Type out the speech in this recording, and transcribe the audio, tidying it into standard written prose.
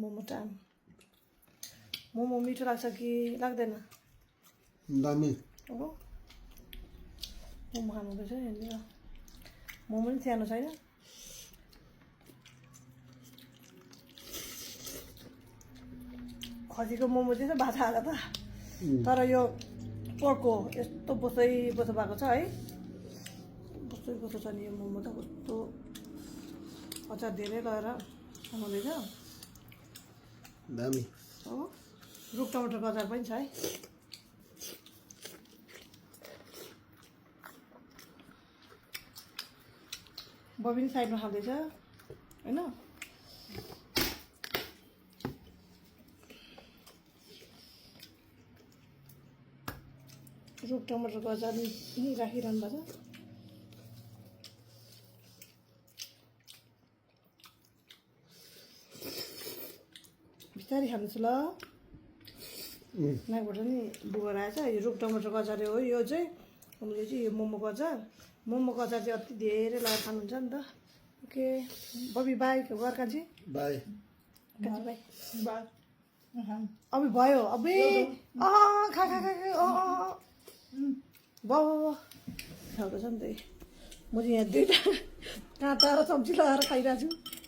momo time momo मिठो लाग्छ कि लाग्दैन दामी हो मोमो खानु हुँदैछ यहाँनिर मोमो पनि सानो छैन खसीको मोमो चाहिँ भाषा आएको त तर यो पोर्कको यस्तो बोसै बोसो भएको छ है बोसै बोसो छ नि यो मोमो त कस्तो अचार धेरै लगाएर बनाउँदैछ दामी हो रुख टमाटरको अचार पनि छ है बबिन साइडमा खाँदैछ होइन रुख टमाटरको अचार नि राखिरहनु भएको छ बिस्तारै खानुहोस् ल नाकबाट नि बुगर आएछ यो रुख टमाटरको अचार हो यो चाहिँ हामीले चाहिँ यो मोमोको अचार चाहिँ अति धेरै लगाएर खानुहुन्छ नि त ओके बबी बाई घर कान्छी बाई बाई बाई अबि भयो अबे खा खा खा भयो खाउँदैछ नि त म चाहिँ यहाँ दुईवटा काँटा र सब्जी लगाएर खाइरहेको छु